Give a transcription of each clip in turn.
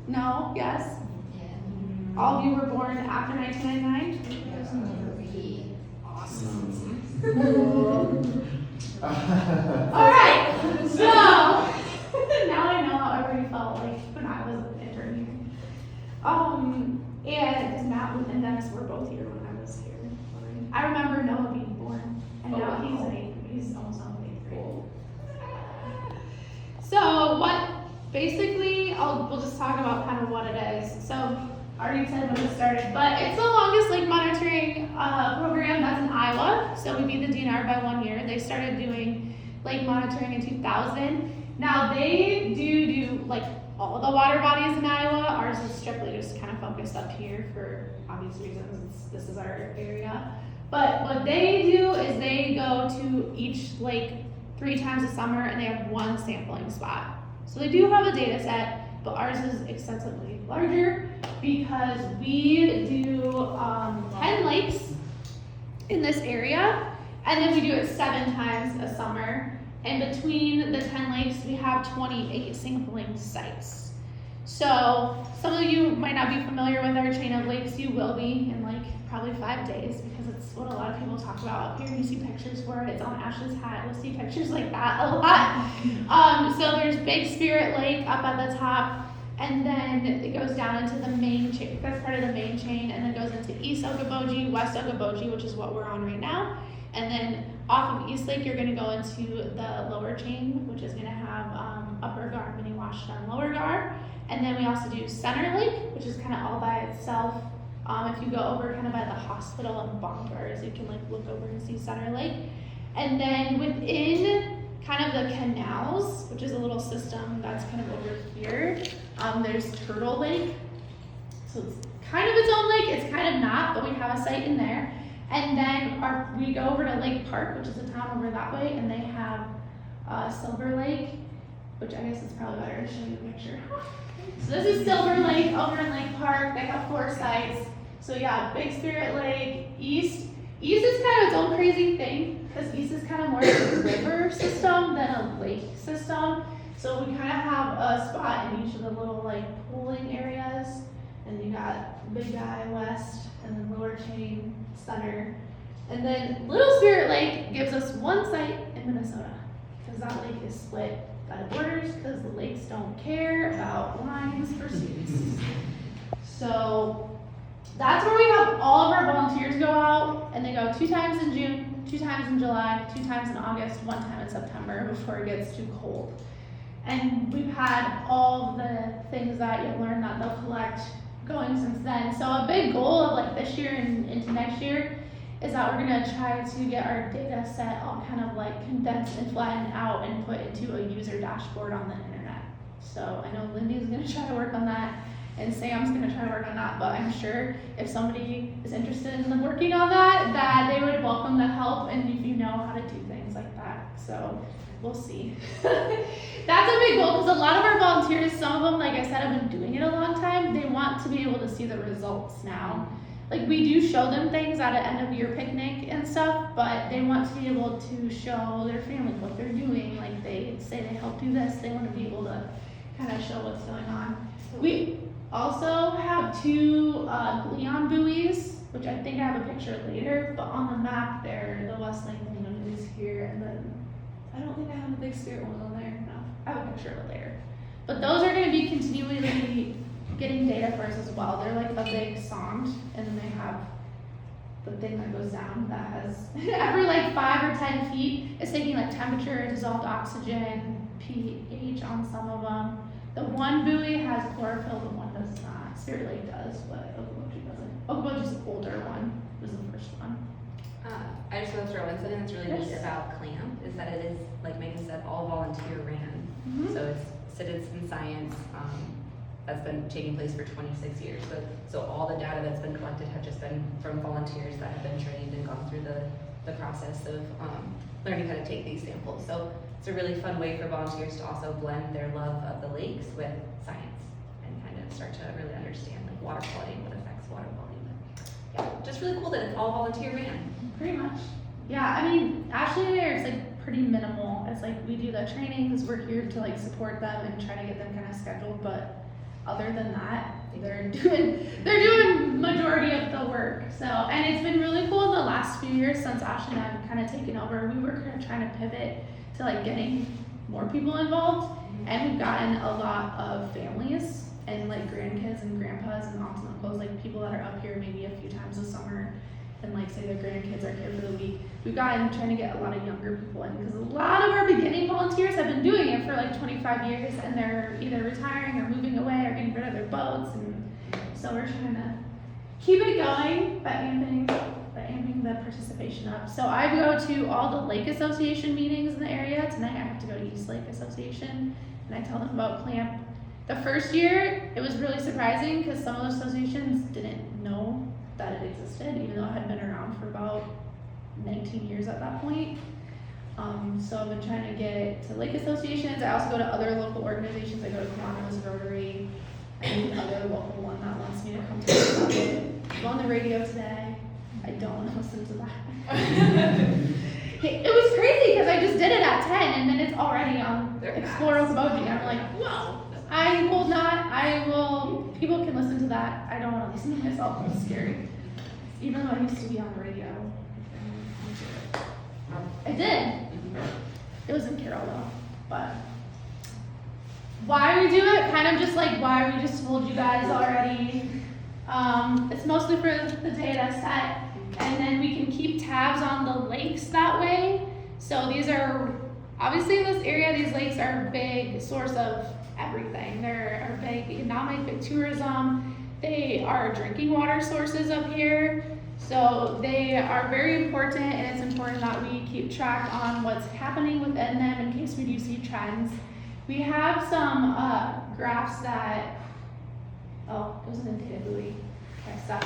No? Yes? Yeah. All of you were born after 1999? Awesome. Alright, so now I know how everybody felt like when I was an intern here. And Matt and Dennis were both here when I was here. I remember Noah being born, and now he's almost on 8th grade. So basically, we'll just talk about kind of what it is. So I already said when it started, but it's the longest lake monitoring program that's in Iowa. So we beat the DNR by 1 year. They started doing lake monitoring in 2000. Now they do like all the water bodies in Iowa. Ours is strictly just kind of focused up here for obvious reasons. This is our area. But what they do is they go to each lake 3 times a summer, and they have one sampling spot. So they do have a data set, but ours is extensively larger because we do 10 lakes in this area, and then we do it 7 times a summer. And between the 10 lakes, we have 28 sampling sites. So some of you might not be familiar with our chain of lakes. You will be in like probably 5 days, because it's what a lot of people talk about up here. You see pictures for it. It's on Ashley's hat. You'll see pictures like that a lot. So there's Big Spirit Lake up at the top, and then it goes down into the main chain. That's part of the main chain, and then goes into East Okoboji, West Okoboji, which is what we're on right now. And then off of East Lake, you're going to go into the lower chain, which is going to have Upper Gar, Mini Washdown, Lower Gar. And then we also do Center Lake, which is kind of all by itself. If you go over kind of by the hospital and Bombers, you can like look over and see Center Lake. And then within kind of the canals, which is a little system that's kind of over here, there's Turtle Lake. So it's kind of its own lake. It's kind of not, but we have a site in there. And then we go over to Lake Park, which is a town over that way, and they have Silver Lake, which I guess it's probably better to show you the picture. So this is Silver Lake over in Lake Park. They have 4 sites. So yeah, Big Spirit Lake, East. East is kind of its own crazy thing, because East is kind of more of a river system than a lake system. So we kind of have a spot in each of the little like pooling areas. And you got Big Guy West, and then Lower Chain, Center. And then Little Spirit Lake gives us 1 site in Minnesota, because that lake is split by the borders, because the lakes don't care about lines for students. So that's where we have all of our volunteers go out, and they go 2 times in June, 2 times in July, 2 times in August, 1 time in September before it gets too cold. And we've had all the things that you've learned that they'll collect going since then. So a big goal of like this year and into next year is that we're gonna try to get our data set all kind of like condensed and flattened out and put into a user dashboard on the internet. So I know Lindy's gonna try to work on that, and Sam's gonna try to work on that, but I'm sure if somebody is interested in working on that they would welcome the help, and if you know how to do things like that. So we'll see. That's a big goal, because a lot of our volunteers, some of them, like I said, have been doing it a long time. They want to be able to see the results now. Like we do show them things at an end of year picnic and stuff, but they want to be able to show their family what they're doing. Like they say they help do this, they want to be able to kind of show what's going on. We also have 2 Leon buoys, which I think I have a picture later, but on the map there, the West Lake Leon is here, and then I don't think I have the Big Spirit one on there. No, I have a picture of it later. But those are going to be continually getting data for us as well. They're like a big sonde, and then they have the thing that goes down that has every like 5 or 10 feet, it's taking like temperature, dissolved oxygen, pH on some of them. The one buoy has chlorophyll, the one does not. Spirit Lake does, but Okoboji doesn't. Okoboji's the older one. It was the first one. I just want to throw in something that's really neat about CLAMP is that it is, like Megan said, all volunteer ran. Mm-hmm. So it's citizen science that's been taking place for 26 years. So all the data that's been collected have just been from volunteers that have been trained and gone through the process of learning how to take these samples. So it's a really fun way for volunteers to also blend their love of the lakes with science and kind of start to really understand like water quality and what affects water quality. But yeah, just really cool that it's all volunteer ran. Pretty much. Yeah, I mean, Ashley and I are, it's like pretty minimal. It's like we do the training because we're here to like support them and try to get them kind of scheduled, but other than that, they're doing majority of the work. So, and it's been really cool in the last few years since Ash and I have kind of taken over. We were kind of trying to pivot to like getting more people involved, and we've gotten a lot of families and like grandkids and grandpas and aunts and uncles, like people that are up here maybe a few times a summer, and like say their grandkids are here for the week. We've gotten trying to get a lot of younger people in because a lot of our beginning volunteers have been doing it for like 25 years, and they're either retiring or moving away or getting rid of their boats, and so we're trying to keep it going by amping the participation up. So I go to all the Lake Association meetings in the area. Tonight I have to go to East Lake Association, and I tell them about CLAMP. The first year, it was really surprising because some of those associations didn't know that it existed, even though it had been around for about 19 years at that point. So I've been trying to get to Lake Associations. I also go to other local organizations. I go to Kiwanis Rotary, and another local one that wants me to come to the go on the radio today. I don't want to listen to that. It was crazy because I just did it at 10 and then it's already on Explore Okoboji. I'm like, whoa, people can listen to that. I don't want to listen to myself, it's scary. Even though I used to be on the radio. I did. It was in Carroll though, but. Why we do it, kind of just like why we just told you guys already. It's mostly for the data set, and then we can keep tabs on the lakes that way. So these are, obviously in this area, these lakes are a big source of everything. They're a big economic, big tourism. They are drinking water sources up here. So they are very important, and it's important that we keep track on what's happening within them in case we do see trends. We have some graphs that, it wasn't in data buoy. Okay, stop.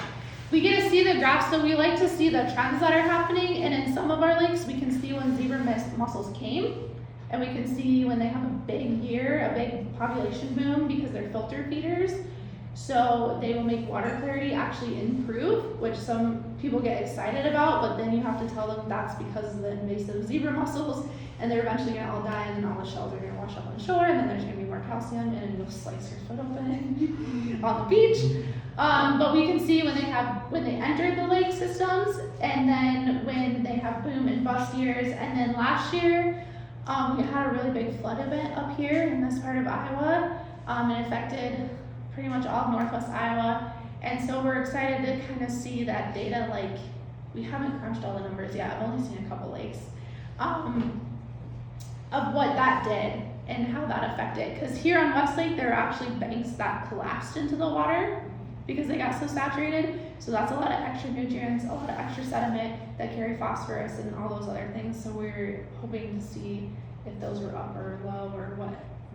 We get to see the graphs, so we like to see the trends that are happening, and in some of our lakes, we can see when zebra mussels came, and we can see when they have a big year, a big population boom, because they're filter feeders. So they will make water clarity actually improve, which some people get excited about, but then you have to tell them that's because of the invasive zebra mussels, and they're eventually gonna all die, and then all the shells are gonna wash up on the shore, and then there's gonna be more calcium, and you'll slice your foot open on the beach. But we can see when they enter the lake systems, and then when they have boom and bust years. And then last year, we had a really big flood event up here in this part of Iowa. It affected pretty much all of northwest Iowa. And so we're excited to kind of see that data. Like, we haven't crunched all the numbers yet. I've only seen a couple lakes. Of what that did and how that affected. Because here on Westlake, there are actually banks that collapsed into the water because they got so saturated. So that's a lot of extra nutrients, a lot of extra sediment that carry phosphorus and all those other things. So we're hoping to see if those were up or low or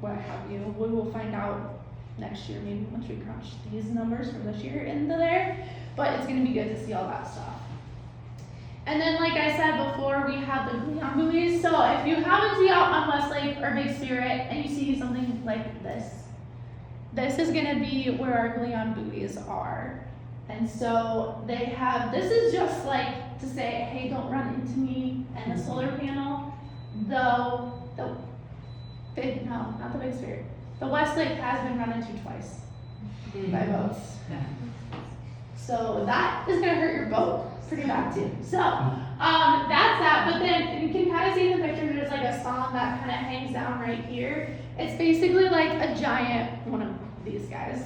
what have you. We will find out next year, maybe once we crunch these numbers from this year into there. But it's going to be good to see all that stuff. And then, like I said before, we have the Gleon buoys. So if you happen to be out on Westlake or Big Spirit and you see something like this, this is gonna be where our Gleon buoys are. And so they have, this is just like to say, hey, don't run into me and the solar panel. Though, not the Big Spirit. The Westlake has been run into twice by boats. So that is gonna hurt your boat pretty bad too. So that's that, but then you can kind of see in the picture there's like a song that kind of hangs down right here. It's basically like a giant one of these guys,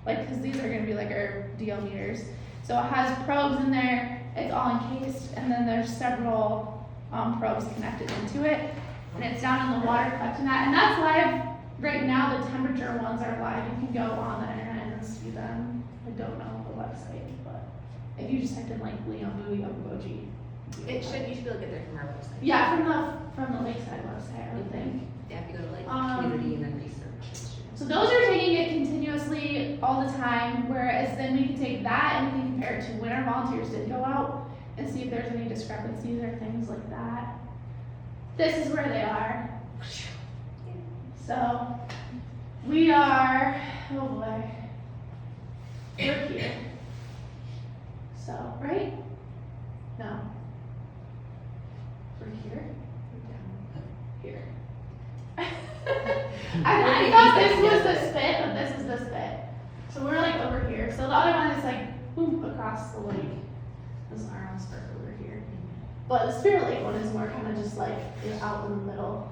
like, because these are going to be like our DL meters. So it has probes in there, it's all encased, and then there's several probes connected into it, and it's down in the water collecting that, and that's live right now. The temperature ones are live. You can go on the internet and see them. I don't know the website, but if you just typed in like Leon Buoy Okoboji, you should be able to get there from our website. Yeah, from the Lakeside website, I would think. Yeah, if you go to like community and then research. So those are taking it continuously all the time, whereas then we can take that and we can compare it to when our volunteers did go out and see if there's any discrepancies or things like that. This is where they are. So we are, oh boy, we're here. So, right? No. We're here? Here. I thought this was the spit, but this is the spit. here. So the other one is like boom across the lake. This is Arnold's Park over here. But the Spirit Lake one is more kind of just like out in the middle.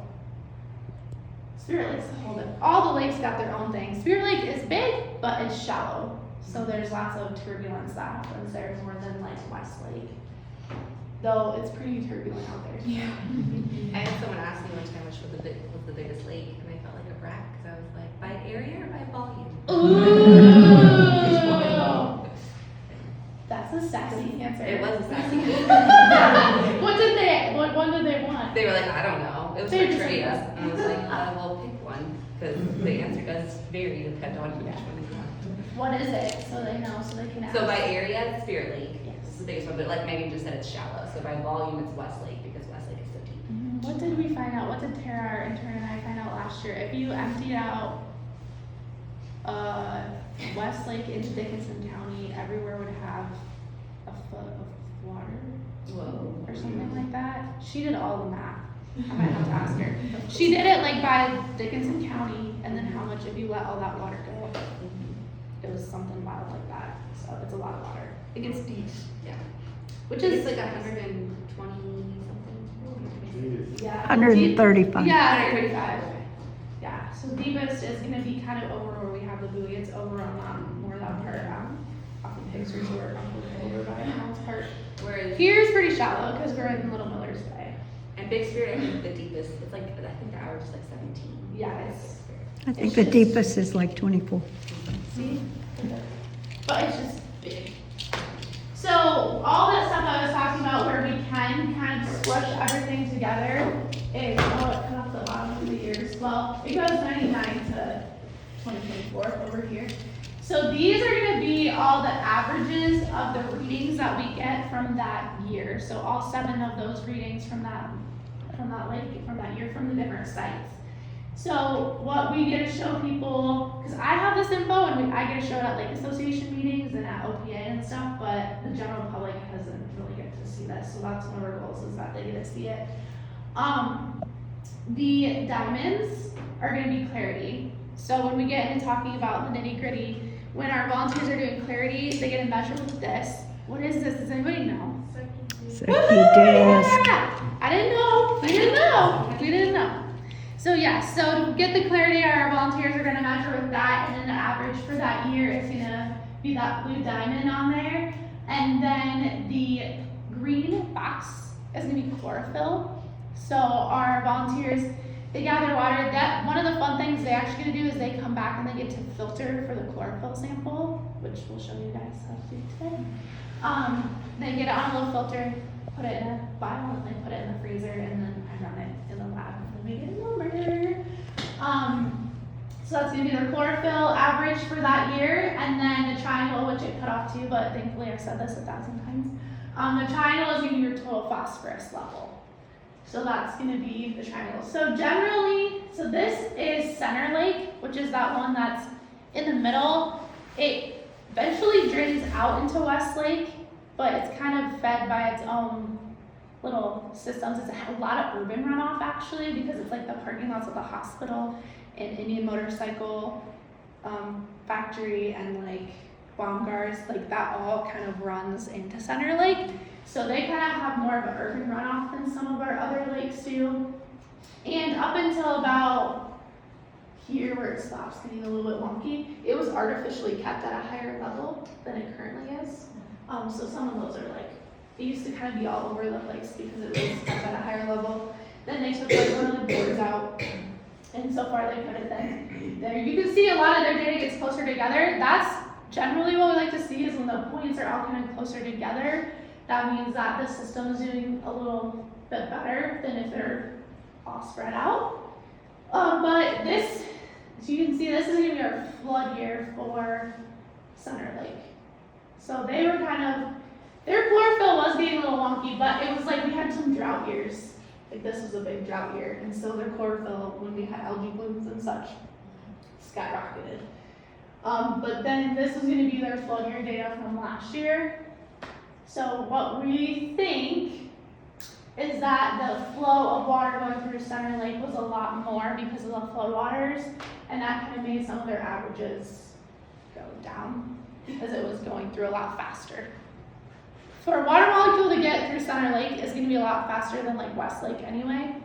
Spirit Lake's a whole different. All the lakes got their own thing. Spirit Lake is big, but it's shallow. So there's lots of turbulence that happens there more than like West Lake. Though it's pretty turbulent out there. Yeah. I had someone ask me one time which was the biggest lake, and I felt like a brat because I was like, by area or by volume? Ooh. That's a sassy answer. It was a sassy. What one did they want? They were like, I don't know. It was They for just trivia, said and I was like, well, pick one because the answer does vary depending on which one you want. What is it? So they know, so they can ask. So by area, it's Spirit Lake. Yes. It's the biggest one, but like Megan just said, it's shallow. So by volume, it's West Lake because West Lake is so deep. What did we find out? What did Tara, our intern, and I find out last year? If you emptied out West Lake into Dickinson County, everywhere would have a foot of water Whoa. or something like that. She did all the math. I might have to ask her. She did it like by Dickinson County, and then how much if you let all that water go. It was something wild like that. So it's a lot of water. It gets deep. Yeah. Which It's is like 120 something. yeah. 135. Yeah, 135. Yeah. So deepest is gonna be kind of over where we have the buoy. It's over on more that part off of Pigs Resort, over by Arnold's Park. Whereas Here's pretty shallow because we're in Little Miller's Bay. and Big Spirit, I think the deepest. It's like I think the average is like 17. Yeah, it's I think the deepest is like 24. see, but it's just big. So all that stuff I was talking about where we can kind of squish everything together is, oh, it cut off the bottom of the years. Well, it goes 99 to 2024 over here. So these are gonna be all the averages of the readings that we get from that year. So all 7 of those readings from that lake, from that year, from the different sites. So what we get to show people, because I have this info and I get to show it at Lake Association meetings and at OPA and stuff, but the general public doesn't really get to see this. So that's one of our goals is that they get to see it. The diamonds are going to be clarity. So when we get into talking about the nitty gritty, when our volunteers are doing clarity, they get to measure with this. What is this? Does anybody know? So he does. I didn't know. We didn't know. So yeah, so to get the clarity, our volunteers are gonna measure with that, and then the average for that year is gonna be that blue diamond on there. And then the green box is gonna be chlorophyll. So our volunteers, they gather water. That one of the fun things they actually gonna do is they come back and they get to filter for the chlorophyll sample, which we'll show you guys how to do today. They get it on a little filter, put it in a bottle, and they put it in the freezer, and then I run it in the lab, and then we get a number. So that's gonna be their chlorophyll average for that year, and then the triangle, which it cut off too, but thankfully I've said this 1,000 times. The triangle is gonna be your total phosphorus level. So that's gonna be the triangle. So generally, so this is Center Lake, which is that one that's in the middle. It eventually drains out into West Lake, but it's kind of fed by its own little systems. It's a lot of urban runoff actually, because it's like the parking lots of the hospital and Indian Motorcycle factory and like Baumgars, like that all kind of runs into Center Lake. So they kind of have more of an urban runoff than some of our other lakes do. And up until about here where it stops getting a little bit wonky, it was artificially kept at a higher level than it currently is. So some of those are like, it used to kind of be all over the place because it was kept at a higher level. Then they took like one of the boards out, and so far they put it there. You can see a lot of their data gets closer together. That's generally what we like to see is when the points are all kind of closer together. That means that the system is doing a little bit better than if they're all spread out. But this, as you can see, this is going to be our flood year for Center Lake. So they were kind of, their chlorophyll was getting a little wonky, but it was like we had some drought years. Like this was a big drought year, and so their chlorophyll, when we had algae blooms and such, skyrocketed. But then this is going to be their flood year data from last year. So what we think is that the flow of water going through Center Lake was a lot more because of the flood waters, and that kind of made some of their averages go down. because it was going through a lot faster. For a water molecule to get through Center Lake is gonna be a lot faster than like Westlake anyway.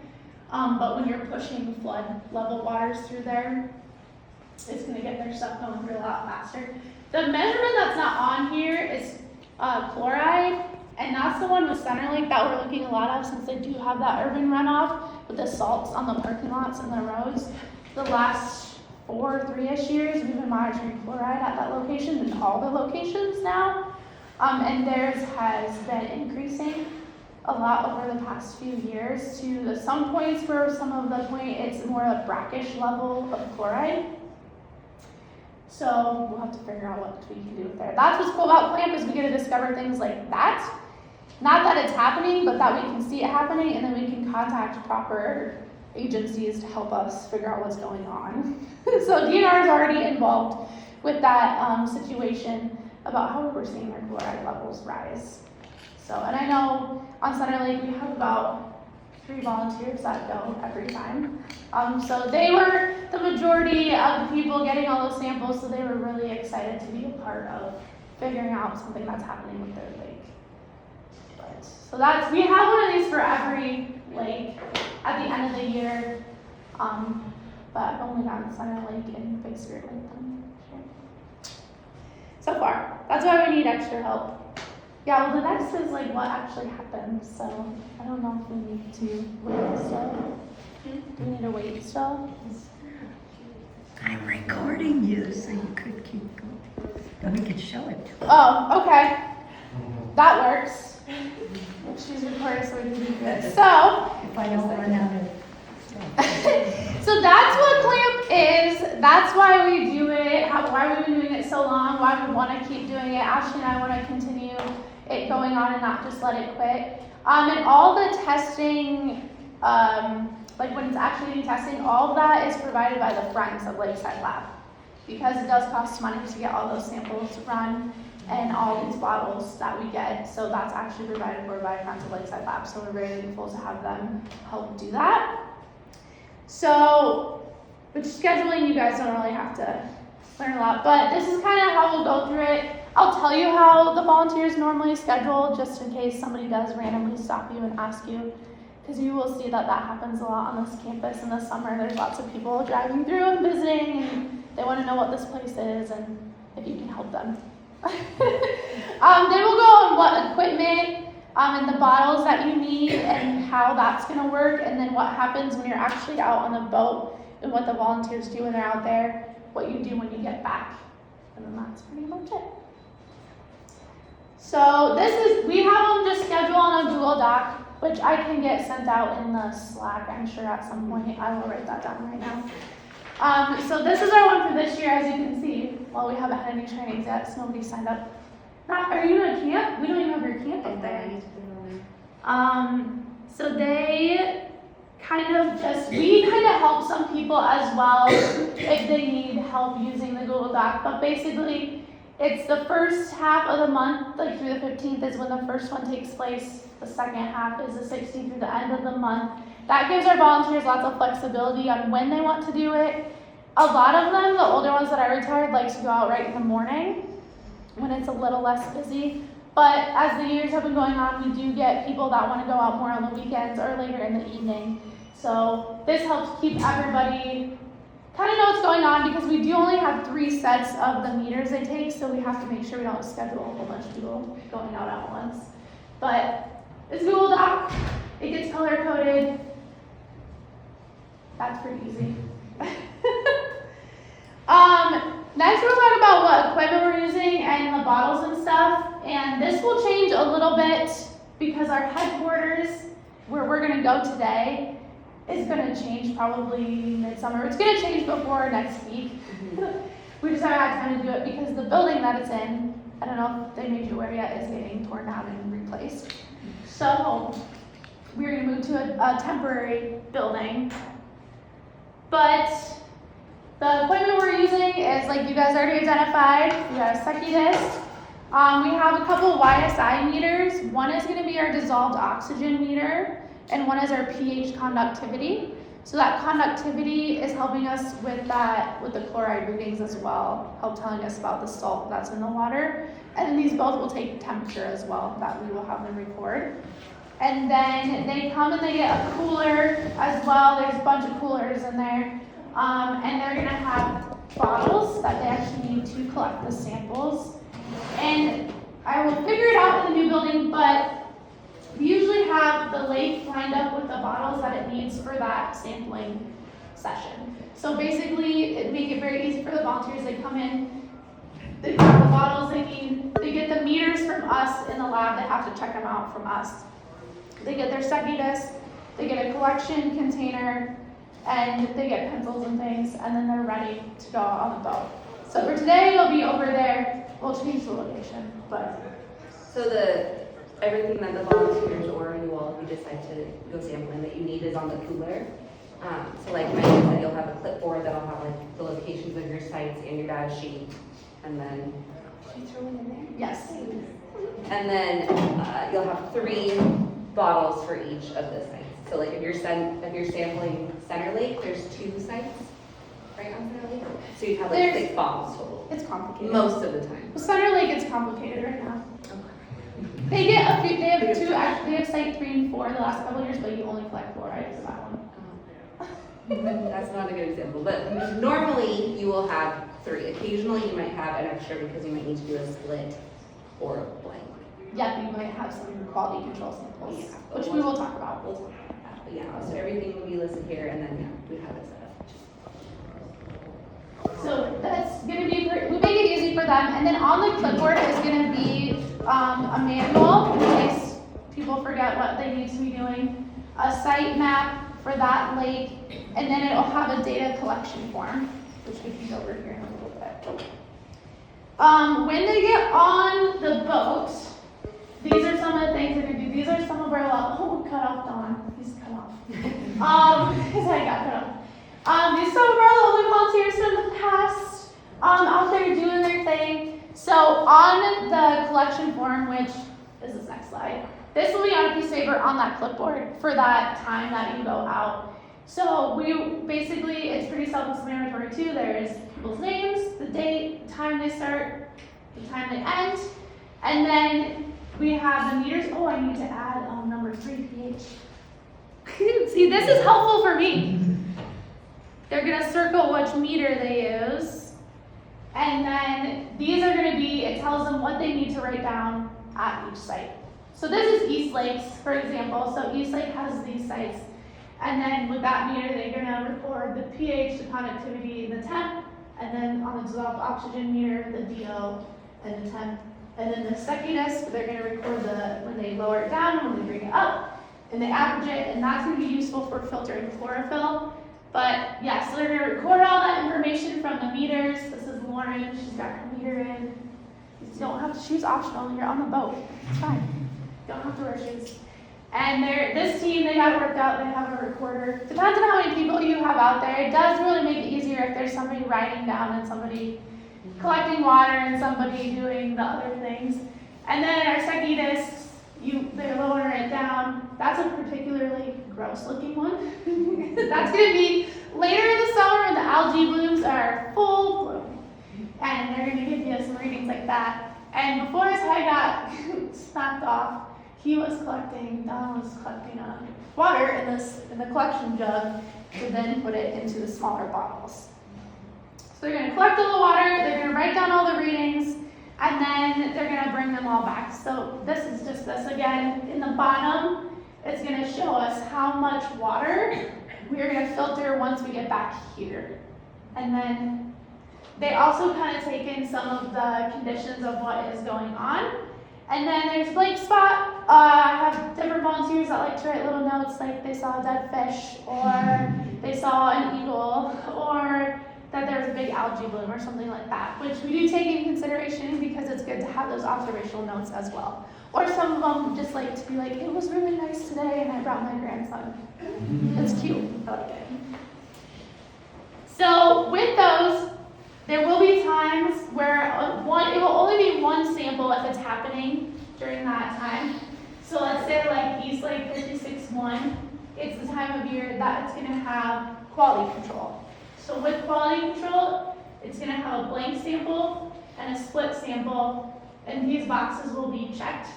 But when you're pushing flood level waters through there, it's gonna get their stuff going through a lot faster. The measurement that's not on here is chloride, and that's the one with Center Lake that we're looking a lot of since they do have that urban runoff with the salts on the parking lots and the roads. The last 3-ish years, we've been monitoring chloride at that location and all the locations now. And theirs has been increasing a lot over the past few years to some points where some of the point it's more a brackish level of chloride. So we'll have to figure out what we can do with there. That's what's cool about CLAMP is we get to discover things like that. Not that it's happening, but that we can see it happening and then we can contact proper agencies to help us figure out what's going on. So DNR is already involved with that situation about how we're seeing our chloride levels rise. So, and I know on Center Lake we have about 3 volunteers that go every time. So they were the majority of the people getting all those samples, so they were really excited to be a part of figuring out something that's happening with their lake. But, so that's, we have one of these for every lake at the end of the year, but I've only gotten Center Lake and Big Spirit Lake done this year. So far, that's why we need extra help. Yeah, well, the next is like what actually happened, so I don't know if we need to wait still. Do we need to wait still? I'm recording you, so you could keep going. Then we could show it. Oh, okay. That works. She's recording, so we can do good. So, If I don't run out of. so that's what CLAMP is. That's why we do it. Why we've been doing it so long. Why we want to keep doing it. Ashley and I want to continue it going on and not just let it quit. And all the testing, like when it's actually doing testing, all of that is provided by the Friends of Lakeside Lab, because it does cost money to get all those samples run and all these bottles that we get. So that's actually provided for by Friends of Lakeside Lab. So we're very thankful to have them help do that. So, with scheduling, you guys don't really have to learn a lot, but this is kind of how we'll go through it. I'll tell you how the volunteers normally schedule, just in case somebody does randomly stop you and ask you, because you will see that that happens a lot on this campus in the summer. There's lots of people driving through and visiting, and they want to know what this place is and if you can help them. Then we'll go on what equipment and the bottles that you need and how that's going to work, and then what happens when you're actually out on the boat and what the volunteers do when they're out there, what you do when you get back. And then that's pretty much it. So we have them just scheduled on a Google Doc, which I can get sent out in the Slack, I'm sure at some point. I will write that down right now. So this is our one for this year, as you can see. Well, we haven't had any trainings yet, so nobody signed up. Are you in a camp? We don't even have your camp up there. So they we kind of help some people as well if they need help using the Google Doc. But basically, it's the first half of the month, like through the 15th is when the first one takes place. The second half is the 16th through the end of the month. That gives our volunteers lots of flexibility on when they want to do it. A lot of them, the older ones that are retired, like to go out right in the morning when it's a little less busy. But as the years have been going on, we do get people that want to go out more on the weekends or later in the evening. So this helps keep everybody kind of know what's going on, because we do only have 3 sets of the meters they take, so we have to make sure we don't schedule a whole bunch of people going out at once. But it's Google Doc, it gets color coded. That's pretty easy. Next we'll talk about what equipment we're using and the bottles and stuff. And this will change a little bit because our headquarters, where we're gonna go today, is gonna change probably midsummer. It's gonna change before next week. We just haven't had time to do it because the building that it's in, I don't know if they made you aware yet, is getting torn down and replaced. So we're gonna move to a temporary building. But the equipment we're using is, like you guys already identified, we got a Secchi disc. We have a couple YSI meters. One is going to be our dissolved oxygen meter, and one is our pH conductivity. So that conductivity is helping us with that, with the chloride readings as well, help telling us about the salt that's in the water. And then these both will take temperature as well, that we will have them record. And then they come and they get a cooler as well. There's a bunch of coolers in there. And they're gonna have bottles that they actually need to collect the samples. And I will figure it out in the new building, but we usually have the lake lined up with the bottles that it needs for that sampling session. So basically, it make it very easy for the volunteers. They come in, they have the bottles they need, they get the meters from us in the lab, they have to check them out from us. They get their Stucky disc, they get a collection container, and they get pencils and things, and then they're ready to go on the boat. So for today, they'll be over there. We'll change the location, but So everything that the volunteers or you all, if you decide to go sampling, that you need is on the cooler. So like Megan said, you'll have a clipboard that'll have like the locations of your sites and your data sheet, and then she's throwing in there. yes. And then you'll have 3 bottles for each of the sites. So like if you're sampling Center Lake, there's 2 sites, right on Center Lake. So you have like There's- 6 bottles total. It's complicated. Most of the time. Well, Center Lake is complicated right now. They get a few, they have 2, actually, they have site 3 and 4 the last couple of years, but you only collect fluoride for that one. That's not a good example, but normally you will have 3. Occasionally you might have an extra because you might need to do a split or a blank. Yeah, you might have some quality control samples, Yeah. which we will talk about. We'll talk about that. But yeah, so everything will be listed here, and then we have it set up. So that's gonna be, we make it easy for them, and then on the clipboard is gonna be a manual in case people forget what they need to be doing, a site map for that lake, and then it'll have a data collection form, which we can go over here in a little bit. When they get on the boat, these are some of the things they're gonna do. These are some of our, cut off Dawn, he's cut off. His head got cut off. These are some of our lovely volunteers from the past, out there doing their thing. So on the collection form, which is this next slide, this will be on a piece of paper on that clipboard for that time that you go out. So basically, it's pretty self-explanatory too. There's people's names, the date, the time they start, the time they end, and then we have the meters. Oh, I need to add number 3, pH. See, this is helpful for me. They're gonna circle which meter they use. And then these are gonna be, it tells them what they need to write down at each site. So this is East Lakes, for example. So East Lake has these sites. And then with that meter, they're gonna record the pH, the conductivity, the temp, and then on the dissolved oxygen meter, the DO and the temp. And then the suckiness, they're gonna record when they lower it down, when they bring it up, and they average it, and that's gonna be useful for filtering chlorophyll. But yeah, so they're gonna record all that information from the meters. This is Lauren, she's got her meter in. You don't have to, shoes optional, you're on the boat, it's fine. Don't have to wear shoes. And this team, they got it worked out, they have a recorder. Depends on how many people you have out there. It does really make it easier if there's somebody writing down and somebody collecting water and somebody doing the other things. And then our Stucky discs, they lower it down. That's a particularly gross looking one. That's gonna be later in the summer when the algae blooms are full bloom. And they're gonna give you some readings like that. And before his head got snapped off, Don was collecting water in the collection jug to then put it into the smaller bottles. So they're gonna collect all the water, they're gonna write down all the readings, and then they're gonna bring them all back. So this is just this again. In the bottom, it's gonna show us how much water we're gonna filter once we get back here. And then they also kind of take in some of the conditions of what is going on. And then there's blank spot. I have different volunteers that like to write little notes like they saw a dead fish, or they saw an eagle, or that there was a big algae bloom or something like that, which we do take into consideration because it's good to have those observational notes as well. Or some of them just like to be like, it was really nice today and I brought my grandson. It's cute, I like it. So with those, there will be times where it will only be one sample if it's happening during that time. So let's say like East Lake 56-1, it's the time of year that it's gonna have quality control. So with quality control, it's gonna have a blank sample and a split sample, and these boxes will be checked.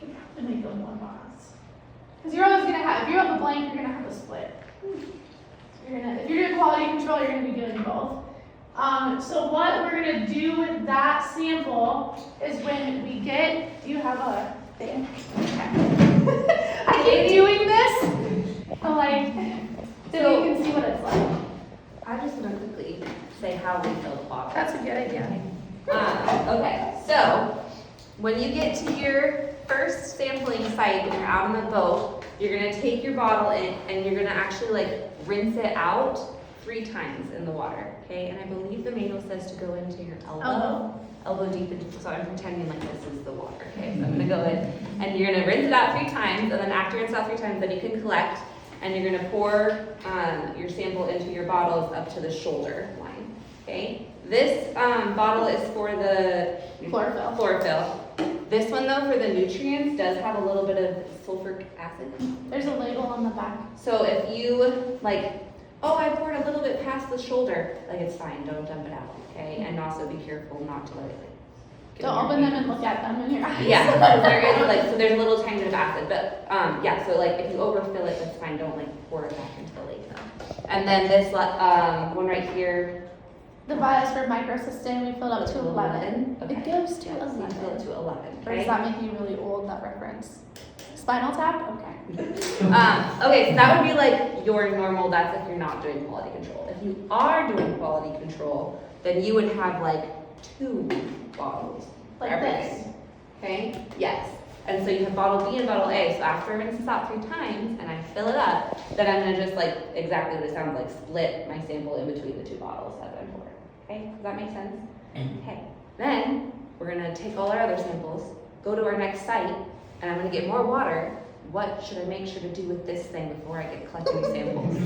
You have to make them one box. Because you're always gonna have, if you have a blank, you're gonna have a split. If you're doing quality control, you're gonna be doing both. So what we're gonna do with that sample is when we get, do you have a thing? Okay. I keep doing this, but like, so you can see what it's like. I just want to quickly say how we fill the bottle. That's a good idea. Okay, so when you get to your first sampling site and you're out on the boat, you're gonna take your bottle in and you're gonna actually like rinse it out 3 times in the water, okay? And I believe the manual says to go into your elbow deep into, so I'm pretending like this is the water, okay? So I'm gonna go in and you're gonna rinse it out 3 times, and then after you rinse it out 3 times, then you can collect, and you're gonna pour your sample into your bottles up to the shoulder line, okay? This bottle is for the Chlorophyll. chlorophyll. This one though, for the nutrients, does have a little bit of sulfuric acid. There's a label on the back. So if you like, oh, I poured a little bit past the shoulder, like it's fine, don't dump it out, okay? And also be careful not to let it like, get in Don't your open them hand. and look at them in your eyes. Yeah, there is like, so there's a little tiny bit of acid, but yeah, so like if you overfill it, that's fine, don't like pour it back into the lake though. And then this one right here, The vial is for microcystin, we filled up to 11. Okay. It goes to yeah, so you fill it 11. to 11, Or does okay? that make you really old, that reference? Spinal tap? Okay. Okay, so that would be like your normal, that's if you're not doing quality control. If you are doing quality control, then you would have like 2 bottles for Like everything. Okay, yes. And so you have bottle B and bottle A, so after I rinse this out 3 times and I fill it up, then I'm gonna just like, exactly what it sounds like, split my sample in between the 2 bottles that I'm pouring. Okay, does that make sense? Okay, then we're gonna take all our other samples, go to our next site, and I'm gonna get more water. What should I make sure to do with this thing before I get collecting samples?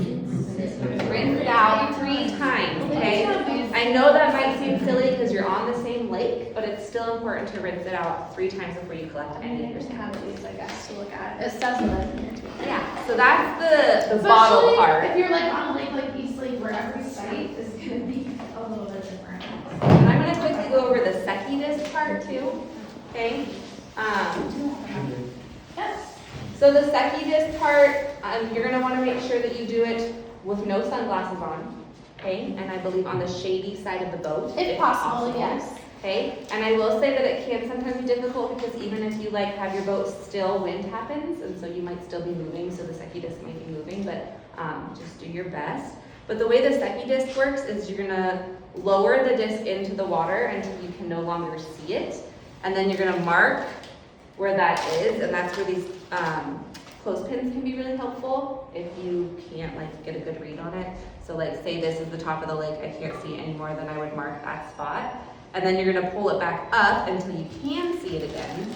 Rinse it out 3 times, okay? I know that might seem silly because you're on the same lake, but it's still important to rinse it out 3 times before you collect any of your have samples. these, I guess, to look at. It says what in here too. Yeah, so that's the bottle Especially part. if you're like on a lake like East Lake, where every site is gonna be a little bit different. And I'm gonna quickly go over the Secchi disc part too, okay? Yes. So the Secchi disc part, you're gonna wanna make sure that you do it with no sunglasses on, okay? And I believe on the shady side of the boat. If possible, yes. Okay, and I will say that it can sometimes be difficult because even if you like have your boat still, wind happens, and so you might still be moving, so the Secchi disc might be moving, but just do your best. But the way the Secchi disc works is you're gonna lower the disc into the water until you can no longer see it, and then you're gonna mark where that is, and that's where these clothespins can be really helpful if you can't like get a good read on it. So like say this is the top of the lake, I can't see it anymore, then I would mark that spot. And then you're gonna pull it back up until you can see it again.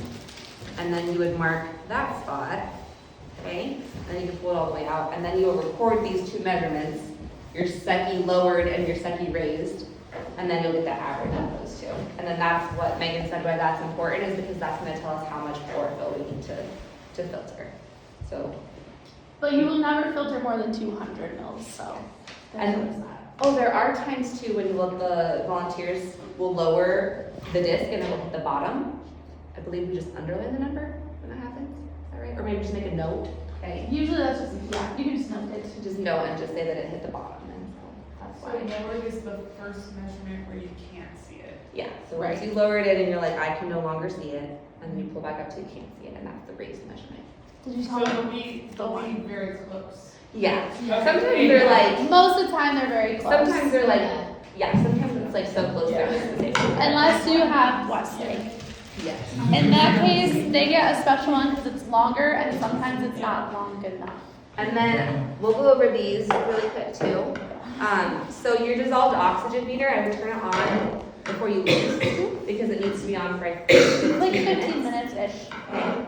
And then you would mark that spot, okay? Then you can pull it all the way out, and then you will record these 2 measurements, your Secchi lowered and your Secchi raised, and then you'll get the average of those 2. And then that's what Megan said why that's important, is because that's gonna tell us how much chlorophyll we need to filter. So, But you will never filter more than 200 mils, so. And- there's that. oh, there are times too when the volunteers will lower the disc and it will hit the bottom. I believe we just underline the number when that happens, is that right? Or maybe just make a note, okay? Usually that's just, yeah, you can just note it. Just note and just say that it hit the bottom, and so that's So why. lower is the first measurement where you can't see it. Yeah, so once you lowered it and you're like, I can no longer see it, and then you pull back up till you can't see it, and that's the raised measurement. Did you So tell it'll them? be very close. Yeah, Yeah. sometimes they're like, Most of the time, they're very close. sometimes they're like, yeah, sometimes it's like so close they're just the same. Unless you have West Lake. Yes. In that case, they get a special one because it's longer and sometimes it's not long good enough. And then we'll go over these really quick too. So your dissolved oxygen meter, I would turn it on before you leave because it needs to be on for like 15 Like minutes. 15 minutes-ish. Okay.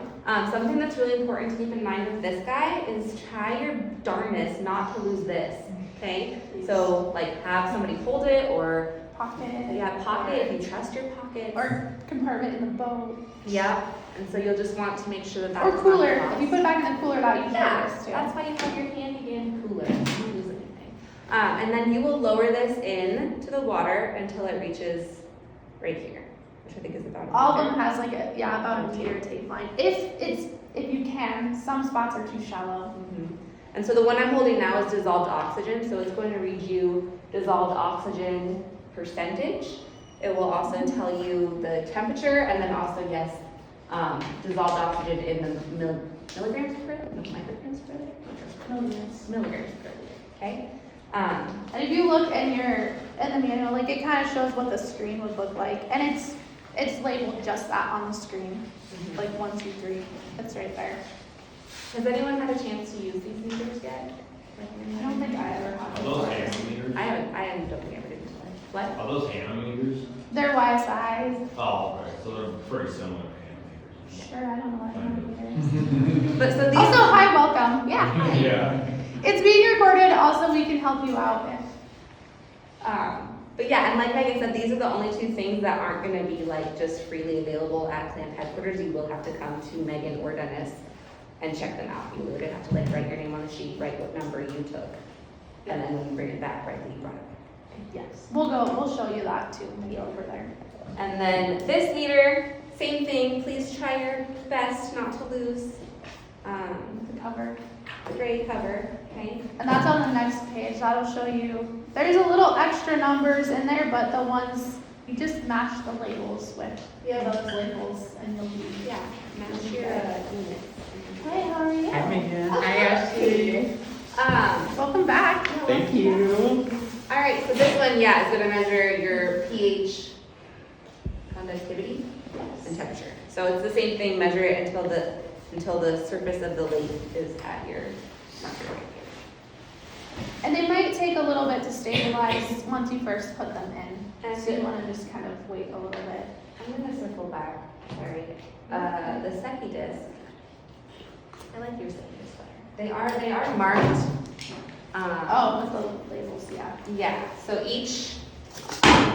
Something that's really important to keep in mind with this guy is try your darnest not to lose this. Okay? So like have somebody hold it or pocket. Yeah, pocket, if you trust your pocket. Or compartment in the boat. Yeah, and so you'll just want to make sure that that's Or not cooler. lost. If you put it back in the cooler, that usually Yeah, works too. that's why you have your handy dandy cooler. You don't lose anything. And then you will lower this in to the water until it reaches right here, which I think is about. All of them has like about a meter tape line. If you can, some spots are too shallow. Mhm. And so the one I'm holding now is dissolved oxygen, so it's going to read you dissolved oxygen percentage. It will also tell you the temperature, and then also, yes, dissolved oxygen in the milligrams per liter, no, micrograms per liter, milligrams per liter, okay? And if you look in the manual, like it kind of shows what the screen would look like, and it's labeled just that on the screen, like 1, 2, 3. It's right there. Has anyone had a chance to use these meters yet? I don't think I ever Are have. those it. hand meters? I don't think I ever did this one. What? Are those hand meters? They're YSIs. Oh, right, so they're pretty similar to hand meters. Sure, I don't know what hand meters. But so these. Also, hi, welcome. Yeah. Hi. Yeah. It's being recorded. Also, we can help you out if. But yeah, and like Megan said, these are the only two things that aren't gonna be like just freely available at Clamp headquarters. You will have to come to Megan or Dennis and check them out. You would have to like write your name on a sheet, write what number you took, and then when you bring it back, write that you brought it back. Yes. We'll show you that too when we get over there. And then this meter, same thing. Please try your best not to lose The cover. the gray cover, okay? And that's on the next page. That'll show you. There's a little extra numbers in there, but the ones you just match the labels with those labels, and you'll be. Yeah, match your units. Hey, how are you? Hi, Megan. Hi, Ashley. Welcome back. Thank you. All right, so this one, yeah, is gonna measure your pH, conductivity, and temperature. So it's the same thing, measure it until the surface of the lake is at your marker right here. And they might take a little bit to stabilize once you first put them in. And So you want to just kind of wait a little bit. I'm gonna circle back, sorry. The Secchi disc. I like your Secchi disc better. They are marked. Oh, with the labels, yeah. Yeah, so each,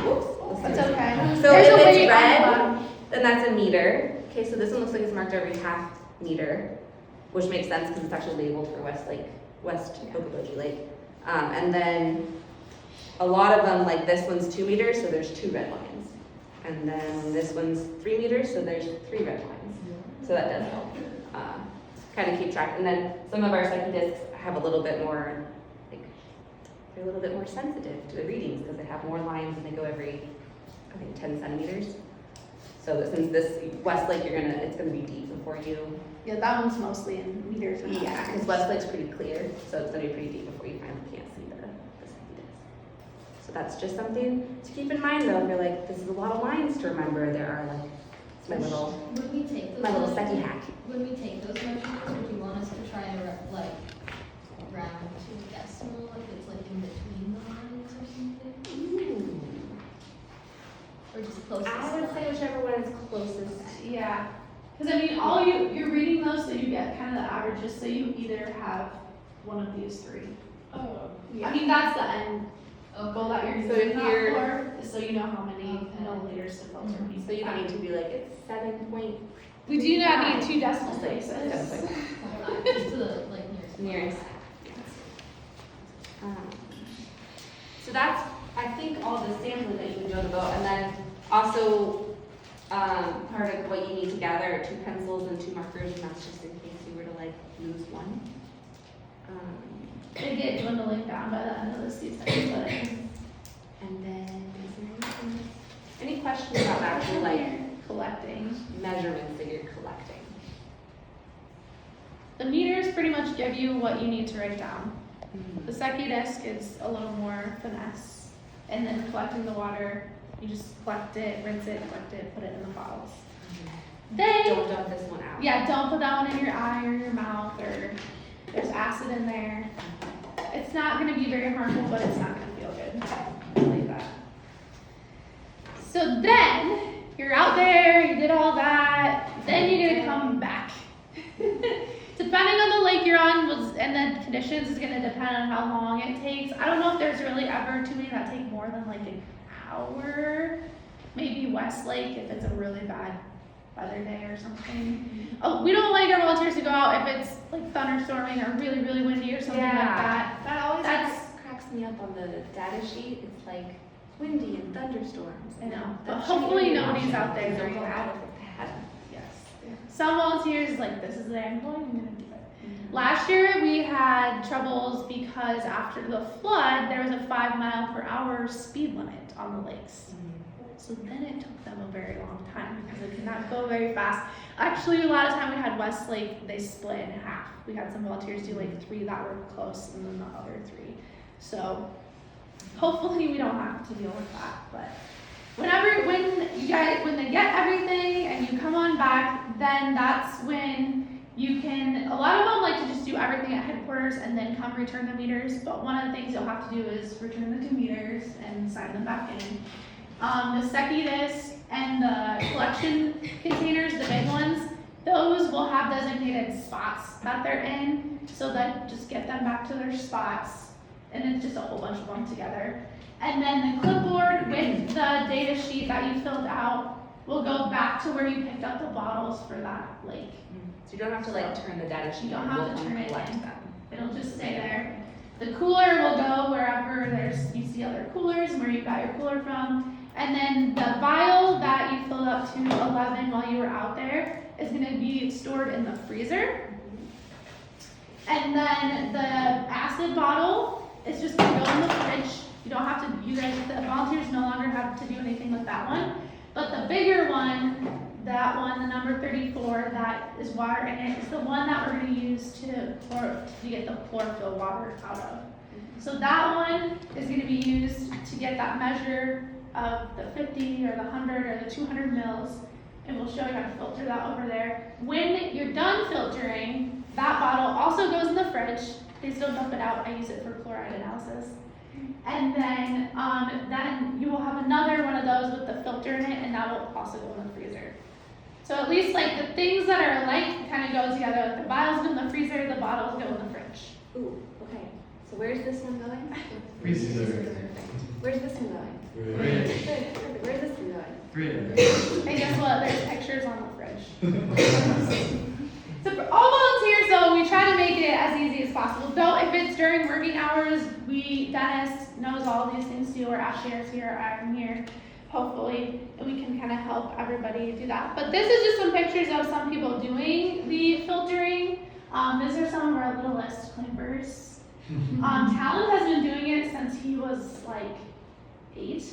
whoops. That's okay. So There's if a it's weight on the red, bottom. then that's a meter. Okay, so this one looks like it's marked every half meter, which makes sense because it's actually labeled for West Okoboji Lake. And then a lot of them, like this one's 2 meters, so there's 2 red lines. And then this one's 3 meters, so there's 3 red lines. So that does help kind of keep track. And then some of our Secchi discs have a little bit more, like, they're a little bit more sensitive to the readings because they have more lines and they go every, I think, 10 centimeters. So since this Westlake, it's gonna be deep before you. Yeah, that one's mostly in meters. and Yeah, ounces. because Westlake's pretty clear, so it's gonna be pretty deep before you finally can't see the Secchi disc. So that's just something to keep in mind though. If you're like, this is a lot of lines to remember, there are like, it's my little When we take those. Secchi measurements- hack. When we take those measurements, would you want us to try and like round to decimal if it's like in between the lines or something? Or just closest? I would say whichever one is closest. Yeah. Because I mean, you're reading those so you get kind of the averages, so you either have one of these 3. Oh. I mean, that's the end goal that you're So using if that you're- for, is so you know how many Okay. milliliters to filter. each So you don't time. need to be like, it's 7 point We do not need 2 decimal places. Just to the like nearest. nearest. So that's, I think, all the sampling that you can do on the boat, and then also, part of what you need to gather are 2 pencils and 2 markers, and that's just in case you were to like lose one. They get dwindling down by the end of the season, but And then, is there any questions about actual like collecting. measurements that you're collecting? The meters pretty much give you what you need to write down. The Secchi disc is a little more finesse. And then collecting the water, you just collect it, rinse it, collect it, put it in the bottles. Then, Don't dump this one out. yeah, don't put that one in your eye or your mouth, or there's acid in there. It's not gonna be very harmful, but it's not gonna feel good. I'll tell you that. So then, you're out there, you did all that, then you're gonna come back. Depending on the lake you're on and the conditions is gonna depend on how long it takes. I don't know if there's really ever too many that take more than like an hour. Maybe Westlake if it's a really bad weather day or something. Oh, we don't like our volunteers to go out if it's like thunderstorming or really, really windy or something like that. That always That's- cracks me up on the data sheet. It's like windy and thunderstorms. I know, That but shouldn't hopefully even be an nobody's option. out there Don't doing go that. out with that. Yes. Some volunteers like this is the day I'm going, I'm gonna do it. Last year we had troubles because after the flood there was a 5 mile per hour speed limit on the lakes. So then it took them a very long time because they could not go very fast. Actually, a lot of time we had Westlake, they split in half. We had some volunteers do like 3 that were close and then the other 3. So hopefully we don't have to deal with that. But when they get everything and you come on back, then that's when you can, a lot of them like to just do everything at headquarters and then come return the meters. But one of the things you'll have to do is return the 2 meters and sign them back in. The Sekidas and the collection containers, the big ones, those will have designated spots that they're in, so that just get them back to their spots, and it's just a whole bunch of them together. And then the clipboard with the data sheet that you filled out will go back to where you picked up the bottles for that lake. So you don't have to like turn the data sheet You don't on. have We'll to come turn it collect in. them. It'll just stay there. The cooler will go wherever you see other coolers and where you got your cooler from. And then the vial that you filled up to 11 while you were out there is going to be stored in the freezer. And then the acid bottle is just going to go in the fridge. You don't have to, the volunteers no longer have to do anything with that one. But the bigger one, that one, the number 34, that is water in it, is the one that we're going to use to get the chlorophyll water out of. So that one is going to be used to get that measure of the 50 or the 100 or the 200 mils, and we'll show you how to filter that over there. When you're done filtering, that bottle also goes in the fridge. Please don't dump it out. I use it for chloride analysis. And then you will have another one of those with the filter in it, and that will also go in the freezer. So at least like the things that are alike kind of go together. Like the vials go in the freezer, the bottles go in the fridge. Ooh, okay. So where's this one going? Freezer. Where's this one going? Fridge. Good, perfect. Where's this one going? Fridge. And guess what? There's pictures on the fridge. So for all volunteers, though, we try to make it as easy as possible. Though if it's during working hours, Dennis knows all these things too, or Ashley is here, or I'm here, hopefully, and we can kind of help everybody do that. But this is just some pictures of some people doing the filtering. These are some of our littlest clampers. Talon has been doing it since he was like 8,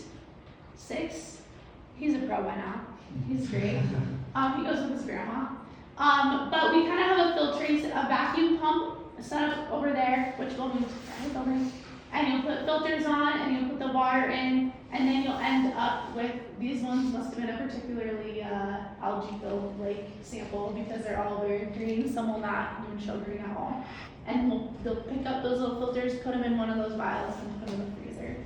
6. He's a pro by now. He's great. He goes with his grandma. But we kind of have a vacuum pump set up over there, which will move to the building. And you'll put filters on, and you'll put the water in, and then you'll end up with, these ones must have been a particularly algae-filled lake sample because they're all very green. Some will not even show green at all. And they'll pick up those little filters, put them in one of those vials, and put them in the freezer.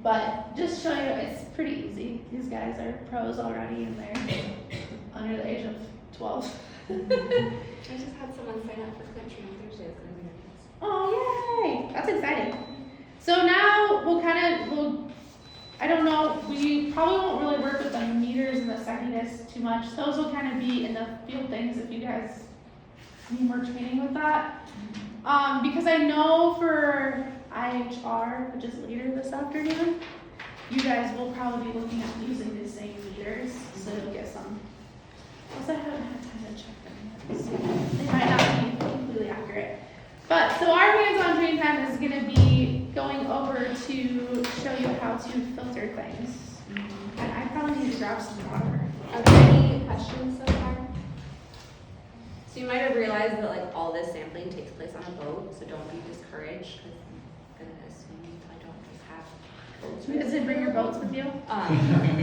But just show you, it's pretty easy. These guys are pros already, and they're under the age of 12. I just had someone sign up for country on Thursday. It's gonna be nice. Oh, yay! That's exciting. So now I don't know, we probably won't really work with the meters and the Sekidas too much. Those will kind of be in the field things if you guys need more training with that. Because I know for IHR, which is later this afternoon, you guys will probably be looking at using the same meters, so you'll get some. Plus I haven't had time to check them yet. They might not be completely accurate. But so our hands-on training time is going to be going over to show you how to filter things. And I probably need to grab some water. Are there any questions so far? So you might have realized that like all this sampling takes place on a boat, so don't be discouraged because I'm gonna assume I don't just have boats. Is it bring your boats with you?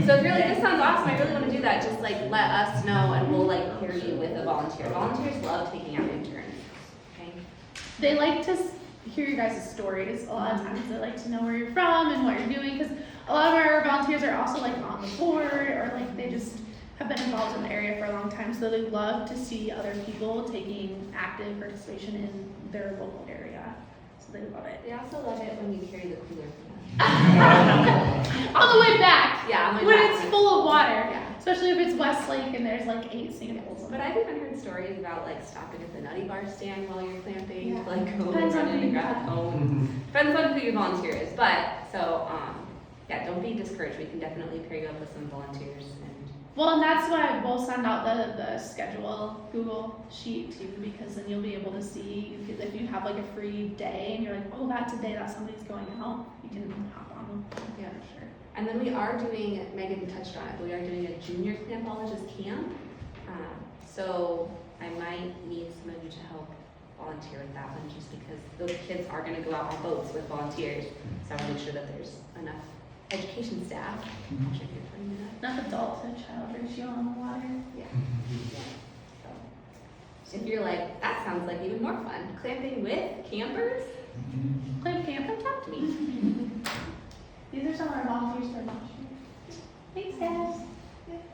So if you're like, this sounds awesome, I really want to do that, just like let us know and we'll like pair you with a volunteer. Volunteers love taking out interns. Okay. They like to hear your guys' stories. A lot of times they like to know where you're from and what you're doing because a lot of our volunteers are also like on the board or like they just have been involved in the area for a long time, so they love to see other people taking active participation in their local area. So they love it. They also love it when you carry the cooler for them. On the way back, Yeah, I'm like when that. it's full of water, Yeah. especially if it's Westlake and there's like 8 samples. But I've even heard stories about like stopping at the Nutty Bar stand while you're clamping, Yeah. like go Depends on run in who and you grab a got. cone. Depends on who your volunteer is, but so yeah, don't be discouraged. We can definitely pair you up with some volunteers and Well, and that's why we'll send out the schedule Google sheet too, because then you'll be able to see if you have like a free day and you're like, oh, that's a day that somebody's going out, you can hop on them. Yeah. For sure. And then we are doing, Megan touched on it, but we are doing a junior campologist camp. So I might need some of you to help volunteer with that one, just because those kids are gonna go out on boats with volunteers. So I wanna make sure that there's enough education staff. I'm sure you're putting it up. Enough adult to child ratio on the water. Yeah. So if you're like, that sounds like even more fun, clamping with campers, Play camp and talk to me. These are some of our volunteers for last year. Thanks, guys.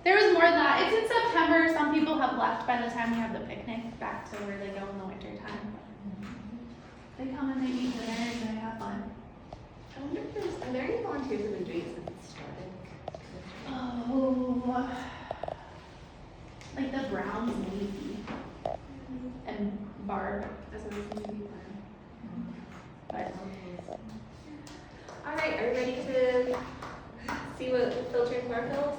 There was more than that. It's in September. Some people have left by the time we have the picnic back to where they go in the winter time. They come and they eat dinner and they have fun. I wonder if are there any volunteers who have been doing it since it started? Oh, like the Browns Navy and Barb. That's what I was thinking. But All right, are we ready to see what filtering for our fills?